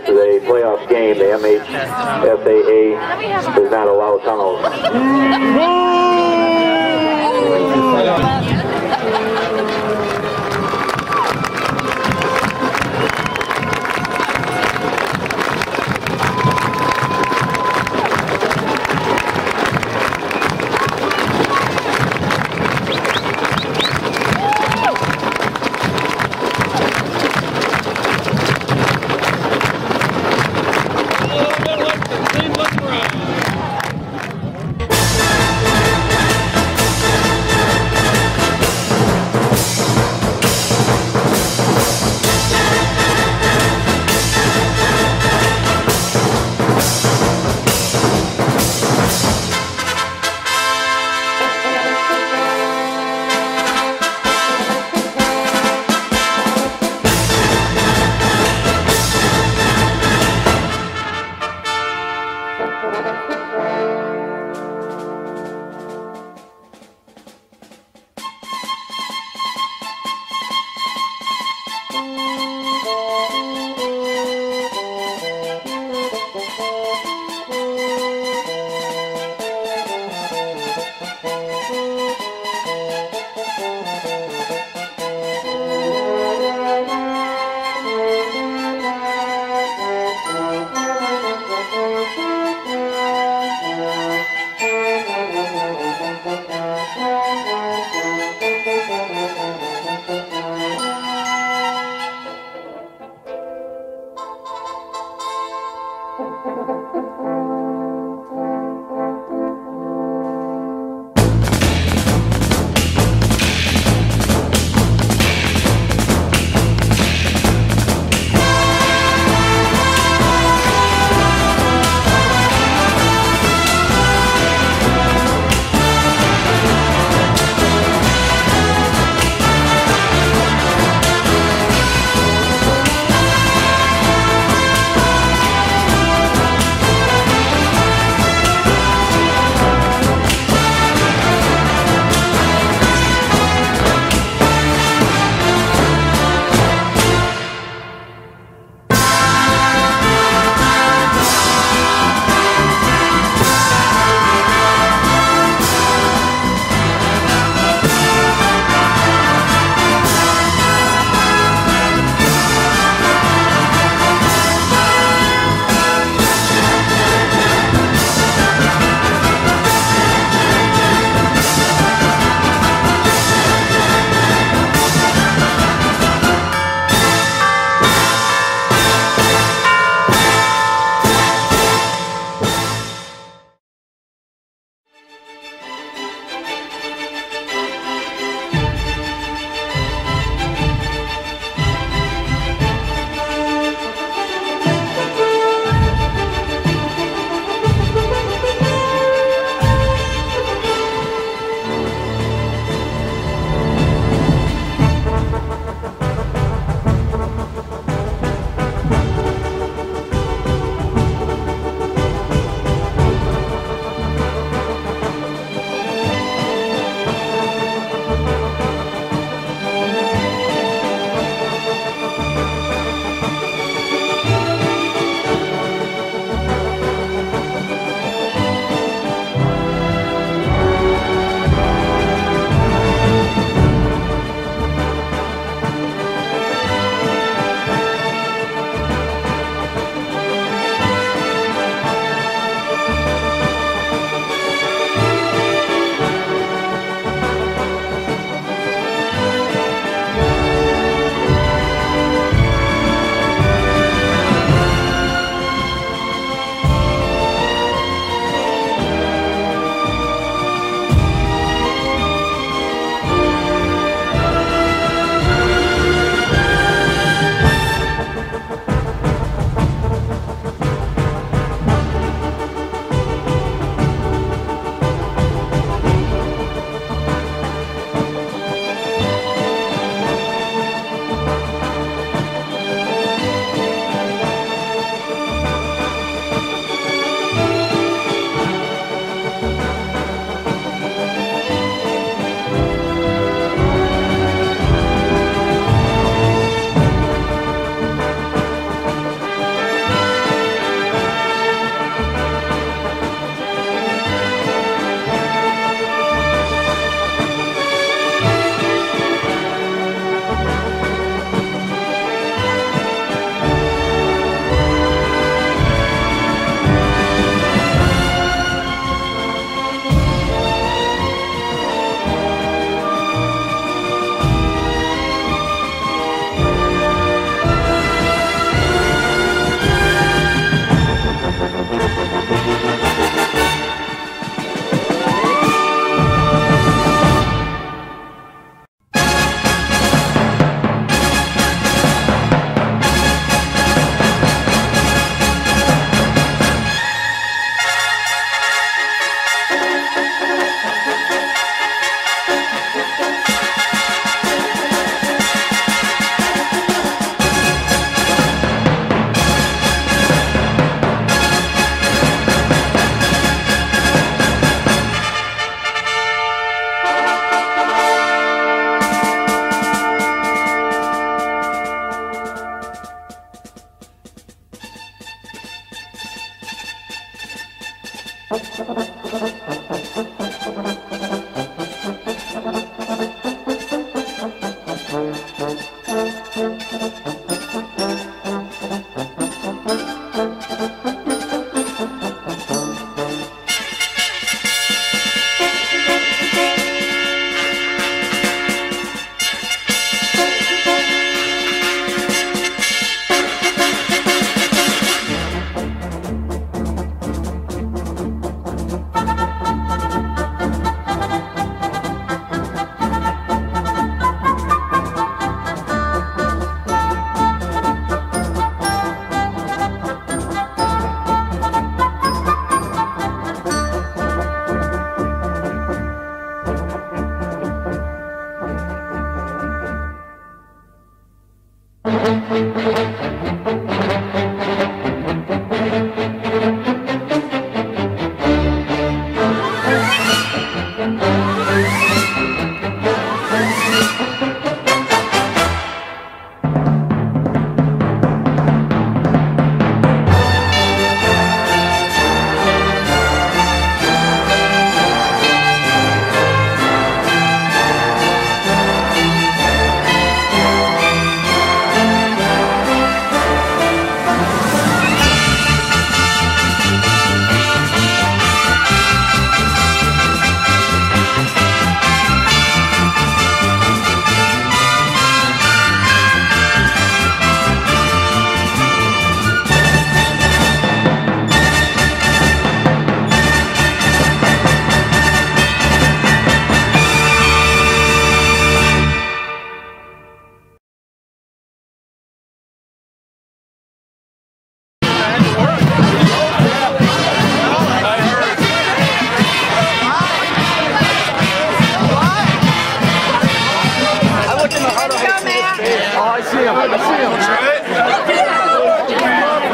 is a playoff game. The MHSAA does not allow tunnels.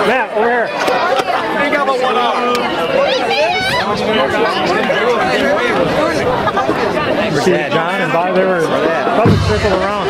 Matt, over here. I got about 1 hour. See John and Bob, they were probably circled around.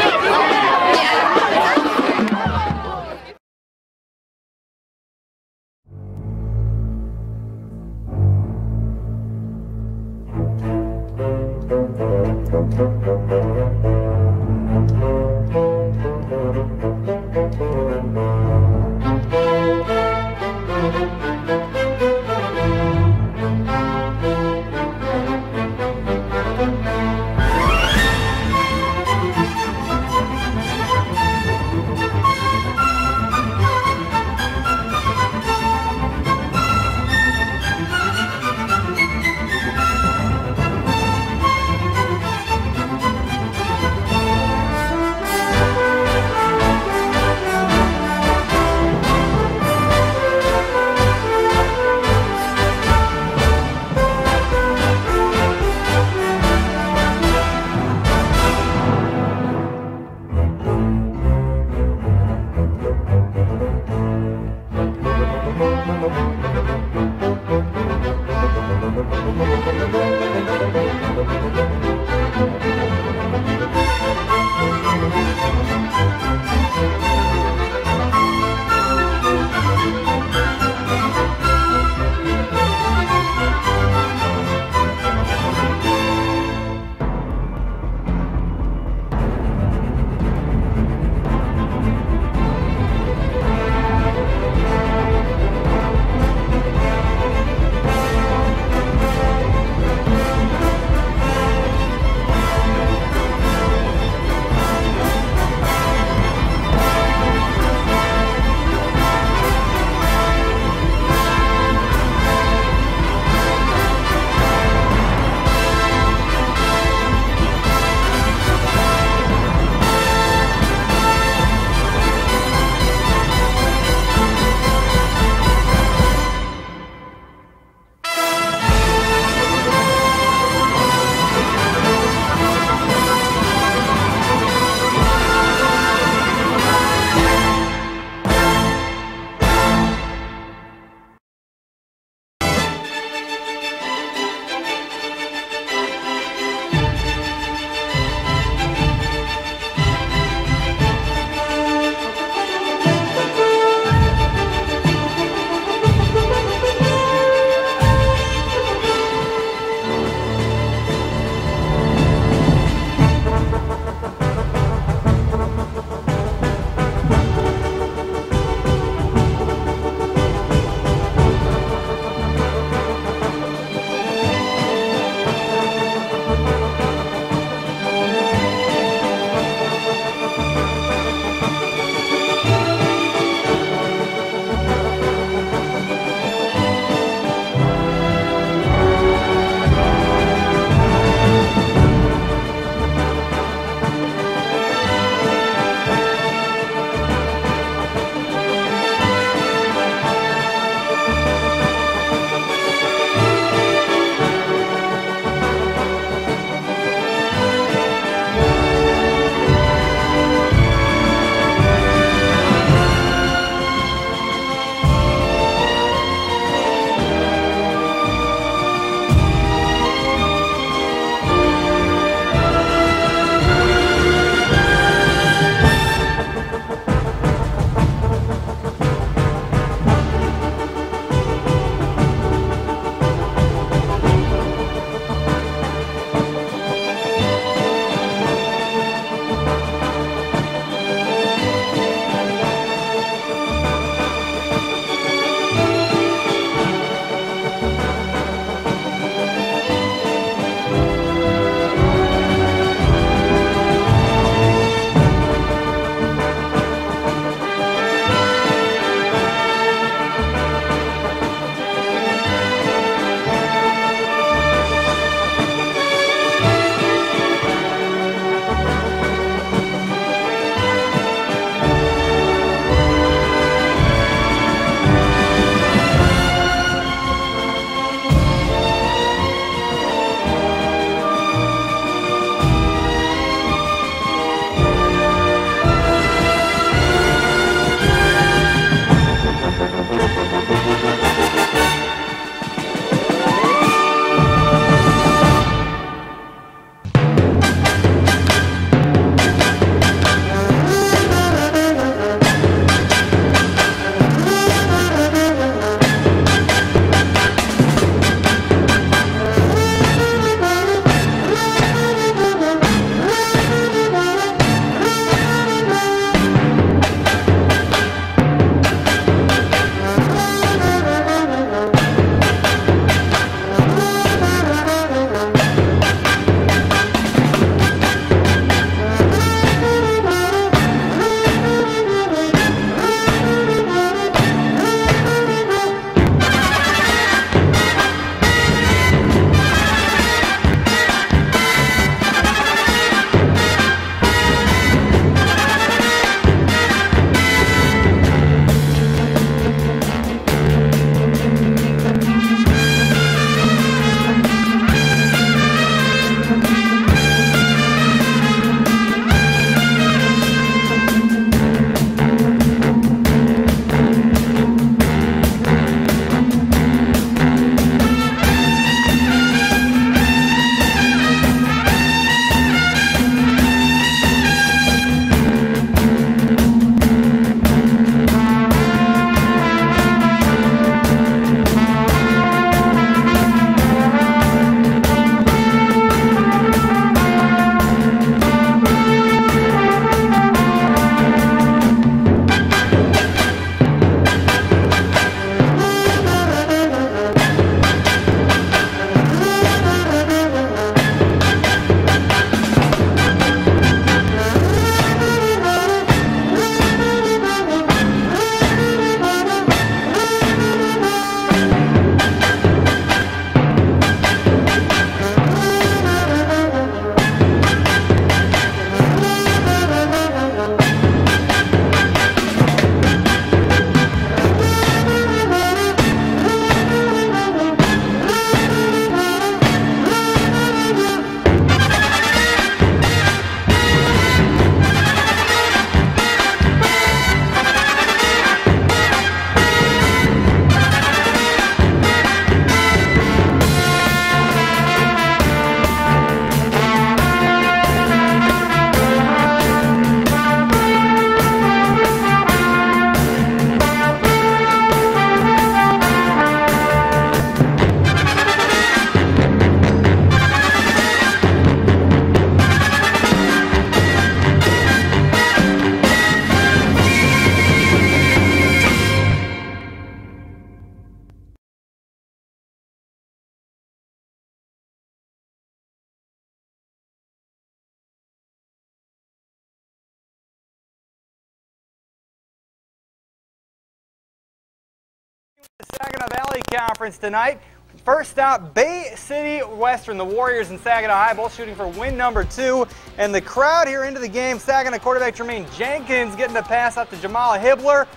The Saginaw Valley Conference tonight. First out, Bay City Western. The Warriors and Saginaw High both shooting for win number 2. And the crowd here into the game. Saginaw quarterback Jermaine Jenkins getting the pass out to Jamal Hibbler.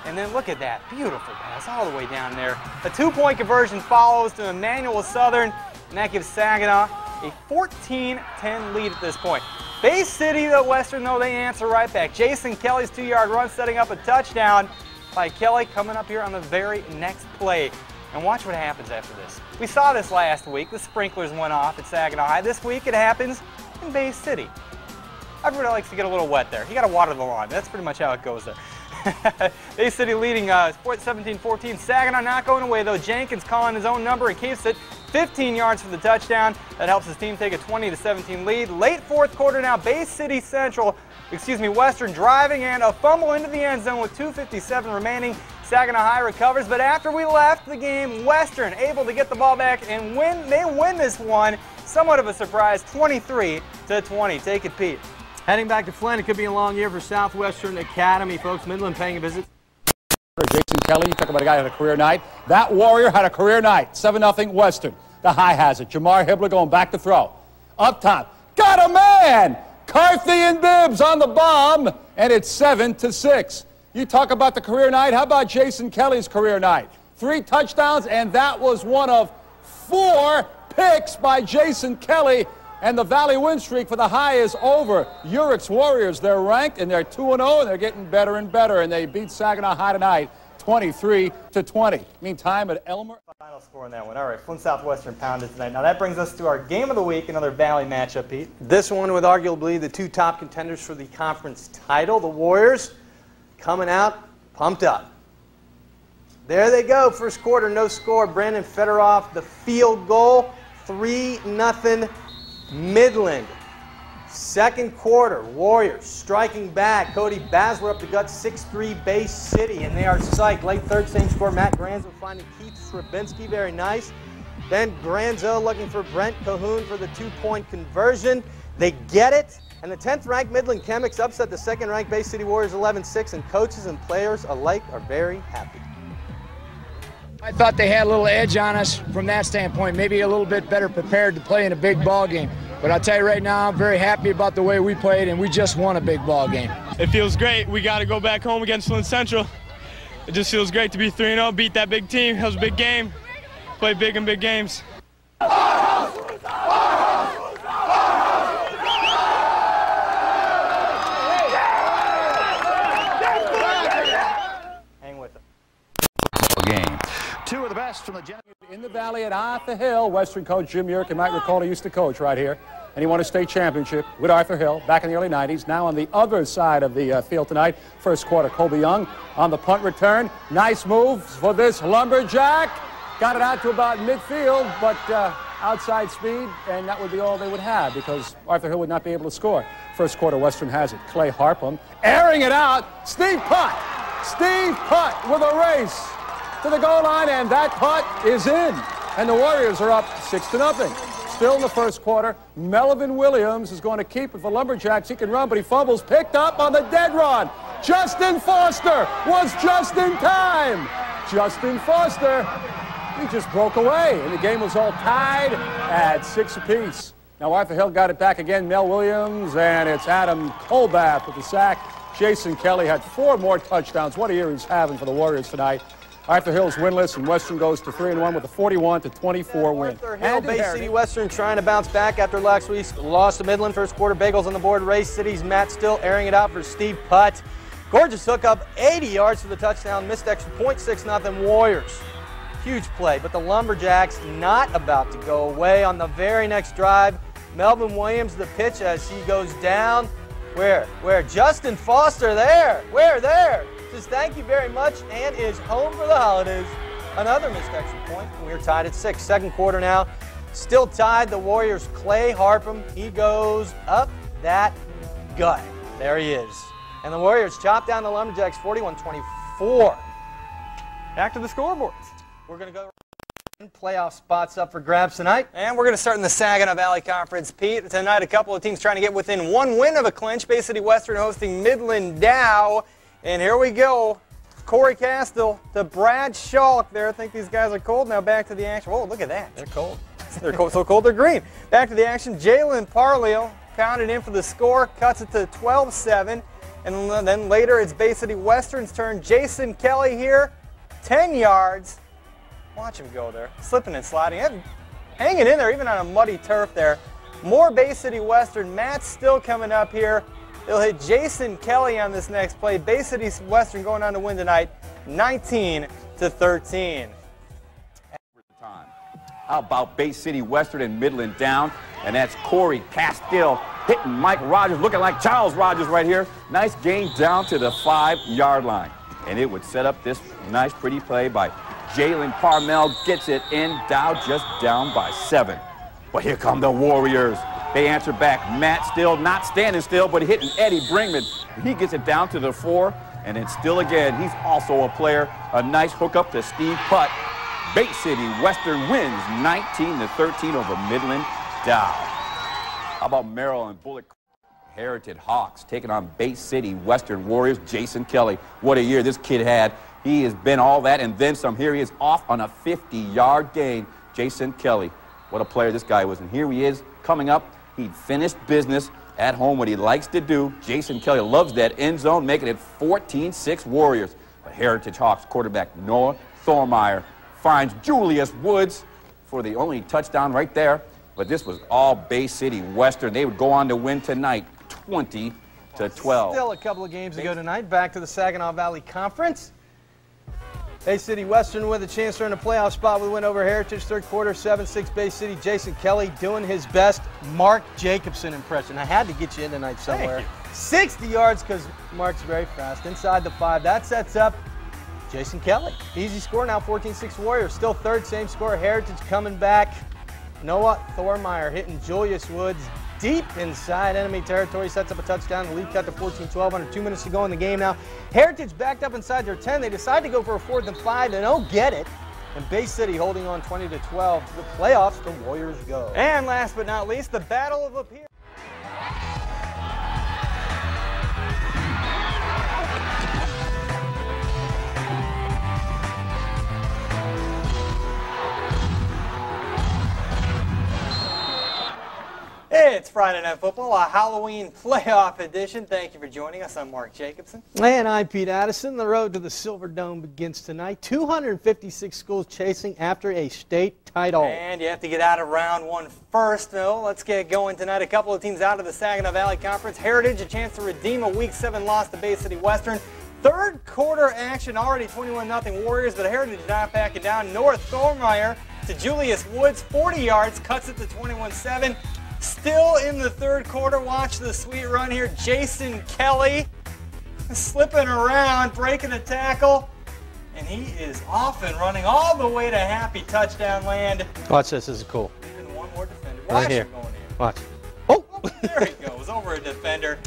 And then look at that. Beautiful pass all the way down there. A 2-point conversion follows to Emmanuel Southern. And that gives Saginaw a 14-10 lead at this point. Bay City, the Western, though, they answer right back. Jason Kelly's 2-yard run setting up a touchdown by Kelly coming up here on the very next play. And watch what happens after this. We saw this last week. The sprinklers went off at Saginaw High. This week it happens in Bay City. Everybody likes to get a little wet there. You got to water the lawn. That's pretty much how it goes there. Bay City leading 17-14. Saginaw not going away, though. Jenkins calling his own number and keeps it 15 yards for the touchdown. That helps his team take a 20-17 lead. Late fourth quarter now. Bay City Western driving and a fumble into the end zone with 2:57 remaining. Saginaw High recovers, but after we left the game, Western able to get the ball back and win. They win this one. Somewhat of a surprise, 23-20. Take it, Pete. Heading back to Flint, it could be a long year for Southwestern Academy, folks. Midland paying a visit. Jason Kelly, you talk about a guy who had a career night. That Warrior had a career night. 7-0 Western. The High has it. Jamar Hibbler going back to throw. Up top. Got a man! Carthy and Bibbs on the bomb, and it's 7-6. You talk about the career night. How about Jason Kelly's career night? 3 touchdowns, and that was one of 4 picks by Jason Kelly. And the Valley win streak for the High is over. Urick's Warriors, they're ranked, and they're 2-0, and they're getting better and better. And they beat Saginaw High tonight, 23-20. Meantime, at Elmer. Final score in that one. All right, Flint Southwestern pounded tonight. Now that brings us to our game of the week, another Valley matchup, Pete. This one with arguably the 2 top contenders for the conference title. The Warriors coming out pumped up. There they go. First quarter, no score. Brandon Federoff, the field goal, 3-0 Midland. Second quarter, Warriors striking back. Cody Basler up the gut, 6-3 Bay City, and they are psyched. Late third, same score. Matt Granzo finding Keith Srabinski, very nice. Then Granzo looking for Brent Cahoon for the 2-point conversion. They get it, and the 10th-ranked Midland Chemics upset the second-ranked Bay City Warriors 11-6, and coaches and players alike are very happy. I thought they had a little edge on us from that standpoint, maybe a little bit better prepared to play in a big ball game. But I'll tell you right now, I'm very happy about the way we played, and we just won a big ball game. It feels great. We got to go back home against Flint Central. It just feels great to be 3-0, beat that big team. That was a big game. Play big in big games. Hang with it. Game. 2 of the best from the In the Valley at Arthur Hill, Western coach Jim Urick, you might recall he used to coach right here, and he won a state championship with Arthur Hill back in the early 90s. Now on the other side of the field tonight, first quarter, Colby Young on the punt return. Nice move for this lumberjack. Got it out to about midfield, but outside speed, and that would be all they would have because Arthur Hill would not be able to score. First quarter, Western has it. Clay Harpham airing it out. Steve Putt. Steve Putt with a race to the goal line, and that putt is in. And the Warriors are up 6-0. Still in the first quarter, Melvin Williams is going to keep it for Lumberjacks. He can run, but he fumbles. Picked up on the dead run. Justin Foster was just in time. Justin Foster, he just broke away, and the game was all tied at 6 apiece. Now Arthur Hill got it back again. Mel Williams, and it's Adam Colbath with the sack. Jason Kelly had 4 more touchdowns. What a year he's having for the Warriors tonight. Arthur Hill's winless, and Western goes to 3-1 with a 41-24 win. Arthur Hill, Bay City Western trying to bounce back after last week's loss to Midland. First quarter, Bagels on the board. Ray City's Matt Still airing it out for Steve Putt. Gorgeous hookup, 80 yards for the touchdown. Missed extra point, 6-0 Warriors. Huge play, but the Lumberjacks not about to go away. On the very next drive, Melvin Williams the pitch as he goes down. Where? Justin Foster there. There. Says thank you very much and is home for the holidays. Another missed extra point. We're tied at 6. Second quarter now. Still tied. The Warriors' Clay Harpham. He goes up that gut. There he is. And the Warriors chop down the Lumberjacks 41-24. Back to the scoreboard. We're going to go playoff spots up for grabs tonight. And we're going to start in the Saginaw Valley Conference. Pete, tonight a couple of teams trying to get within 1 win of a clinch. Bay City Western hosting Midland Dow. And here we go. Corey Castile to Brad Schalk there. I think these guys are cold. Now back to the action. Whoa, look at that. They're cold. They're cold, so cold they're green. Back to the action. Jalen Parleo counted in for the score, cuts it to 12-7. And then later it's Bay City Western's turn. Jason Kelly here, 10 yards. Watch him go there, slipping and sliding. Hanging in there even on a muddy turf there. More Bay City Western. Matt's still coming up here. He'll hit Jason Kelly on this next play. Bay City Western going on to win tonight, 19-13. How about Bay City Western and Midland down? And that's Corey Castile hitting Mike Rogers, looking like Charles Rogers right here. Nice gain down to the 5-yard line. And it would set up this nice, pretty play by Jalen Parmel. Gets it in. Dow just down by 7. But here come the Warriors. They answer back. Matt still not standing still, but hitting Eddie Brinkman. He gets it down to the 4, and then still again, he's also a player. A nice hookup to Steve Putt. Bay City Western wins 19-13 over Midland Dow. How about Maryland Bullet Heritage Hawks taking on Bay City Western Warriors? Jason Kelly. What a year this kid had. He has been all that and then some. Here he is off on a 50-yard gain. Jason Kelly. What a player this guy was. And here he is coming up. He finished business at home, what he likes to do. Jason Kelly loves that end zone, making it 14-6 Warriors. But Heritage Hawks quarterback Noah Thormeyer finds Julius Woods for the only touchdown right there. But this was all Bay City Western. They would go on to win tonight 20-12. Still a couple of games to go tonight. Back to the Saginaw Valley Conference. Bay City Western with a chance to earn a playoff spot with a win over Heritage. Third quarter, 7-6 Bay City. Jason Kelly doing his best Mark Jacobson impression. I had to get you in tonight somewhere. 60 yards because Mark's very fast. Inside the 5. That sets up Jason Kelly. Easy score now, 14-6 Warriors. Still third, same score. Heritage coming back. Noah Thormeyer hitting Julius Woods deep inside enemy territory, sets up a touchdown. The lead cut to 14-12, under 2 minutes to go in the game now. Heritage backed up inside their 10. They decide to go for a 4th and 5. They don't get it. And Bay City holding on 20-12. To the playoffs, the Warriors go. And last but not least, the Battle of Appearance. It's Friday Night Football, a Halloween playoff edition. Thank you for joining us. I'm Mark Jacobson. And I'm Pete Addison. The road to the Silver Dome begins tonight. 256 schools chasing after a state title. And you have to get out of round 1 first, though. Let's get going tonight. A couple of teams out of the Saginaw Valley Conference. Heritage, a chance to redeem a Week 7 loss to Bay City Western. Third quarter action, already 21-0 Warriors, but Heritage not backing down. Noah Thormeyer to Julius Woods, 40 yards, cuts it to 21-7. Still in the third quarter, watch the sweet run here. Jason Kelly slipping around, breaking a tackle, and he is off and running all the way to happy touchdown land. Watch this, this is cool. Even one more defender. Watch Watch here. him going in. Watch. Oh! There he goes, over a defender.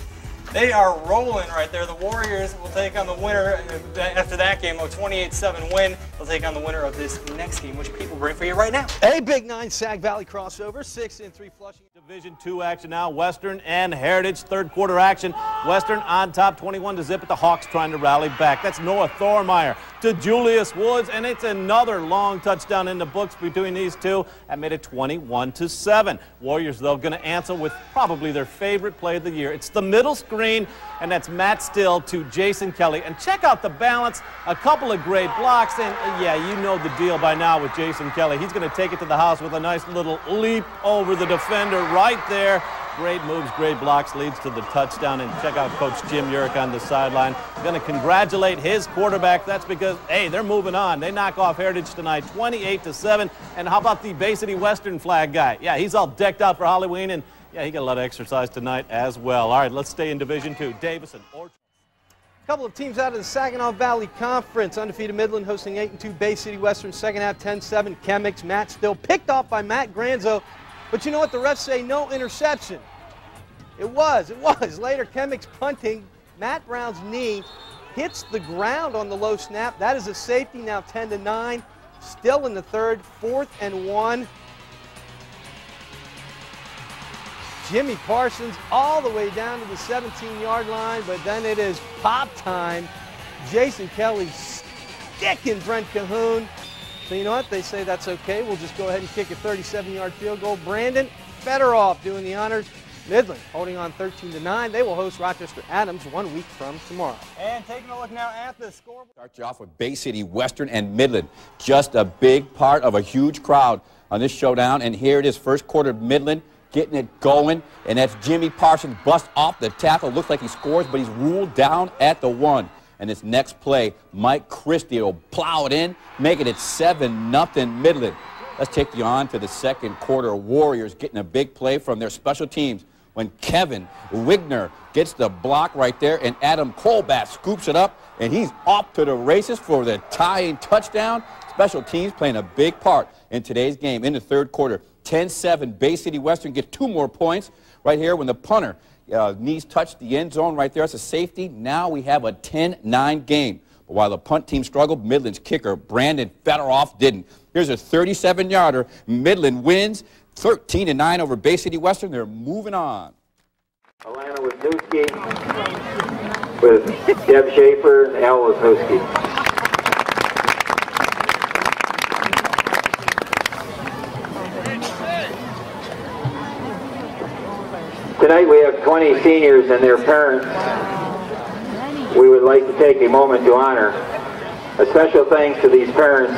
They are rolling right there. The Warriors will take on the winner after that game, a 28-7 win. They'll take on the winner of this next game, which people bring for you right now. A Big 9 Sag Valley crossover, 6-3 Flushing. Division 2 action now. Western and Heritage, third quarter action. Western on top, 21-0, but the Hawks trying to rally back. That's Noah Thormeyer to Julius Woods, and it's another long touchdown in the books between these two. That made it 21-7. Warriors, though, going to answer with probably their favorite play of the year. It's the middle screen, and that's Matt Still to Jason Kelly. And check out the balance, a couple of great blocks, and yeah, you know the deal by now with Jason Kelly. He's going to take it to the house with a nice little leap over the defender right there. Great moves, great blocks, leads to the touchdown. And check out Coach Jim Urick on the sideline. Going to congratulate his quarterback. That's because, hey, they're moving on. They knock off Heritage tonight, 28-7. And how about the Bay City Western flag guy? Yeah, he's all decked out for Halloween, and yeah, he got a lot of exercise tonight as well. All right, let's stay in Division 2. Davison. A couple of teams out of the Saginaw Valley Conference. Undefeated Midland hosting 8-2 Bay City Western. Second half, 10-7 Chemics. Matt Still picked off by Matt Granzo. But you know what? The refs say no interception. It was. Later, Chemics punting. Matt Brown's knee hits the ground on the low snap. That is a safety, now 10-9. Still in the third, 4th and 1. Jimmy Parsons all the way down to the 17-yard line, but then it is pop time. Jason Kelly sticking Brent Cahoon. So you know what? They say that's okay. We'll just go ahead and kick a 37-yard field goal. Brandon Federoff doing the honors. Midland holding on 13-9. They will host Rochester Adams 1 week from tomorrow. And taking a look now at the scoreboard. Start you off with Bay City, Western, and Midland. Just a big part of a huge crowd on this showdown. And here it is, first quarter, Midland getting it going. And that's Jimmy Parsons, bust off the tackle. Looks like he scores, but he's ruled down at the 1. And this next play, Mike Christie will plow it in, making it 7-0 Midland. Let's take you on to the second quarter. Warriors getting a big play from their special teams when Kevin Wigner gets the block right there, and Adam Colbat scoops it up, and he's off to the races for the tying touchdown. Special teams playing a big part in today's game. In the third quarter, 10-7, Bay City Western get 2 more points right here when the punter knees touch the end zone right there. It's a safety. Now we have a 10-9 game. But while the punt team struggled, Midland's kicker, Brandon Federoff, didn't. Here's a 37-yarder. Midland wins 13-9 over Bay City Western. They're moving on. Alana Wisniewski with Deb Schaefer and Al Wisniewski. Tonight we have 20 seniors and their parents we would like to take a moment to honor. A special thanks to these parents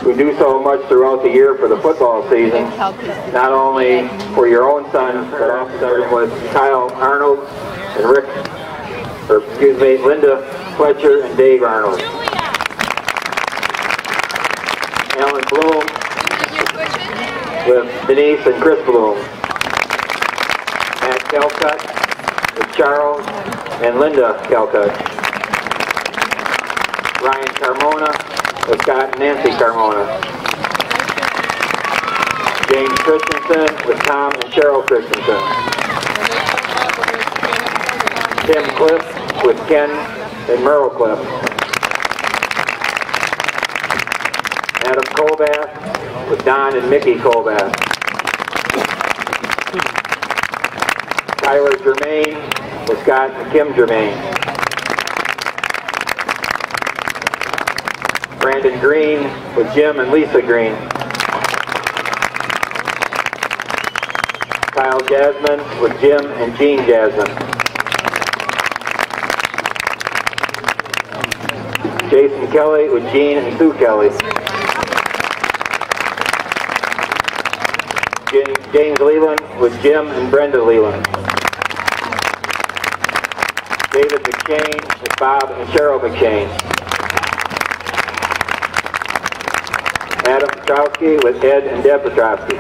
who do so much throughout the year for the football season, not only for your own son, but also with Kyle Arnold and Linda Fletcher and Dave Arnold. Alan Bloom with Denise and Chris Bloom. Matt Calcutt with Charles and Linda Calcutt. Ryan Carmona with Scott and Nancy Carmona. James Christensen with Tom and Cheryl Christensen. Tim Cliff with Ken and Merle Cliff. Adam Colbath with Don and Mickey Colbath. Tyler Germain with Scott and Kim Germain. Brandon Green with Jim and Lisa Green. Kyle Jasmine with Jim and Jean Jasmine. Jason Kelly with Jean and Sue Kelly. James Leland with Jim and Brenda Leland. David McShane with Bob and Cheryl McShane. Adam Petrowski with Ed and Deb Petrowski.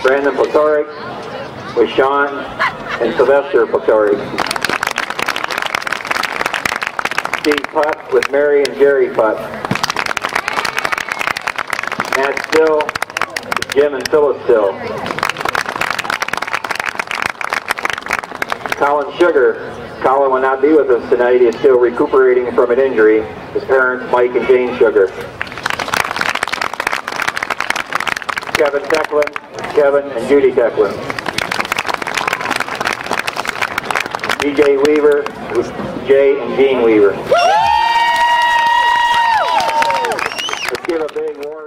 Brandon Potoric with Sean and Sylvester Potoric. Steve Putt with Mary and Jerry Putt. Matt Still with Jim and Phyllis Still. Colin Sugar. Colin will not be with us tonight. He is still recuperating from an injury. His parents, Mike and Jane Sugar. Kevin Tecklin, Kevin and Judy Tecklin. DJ Weaver with Jay and Jean Weaver. Let's give a big warm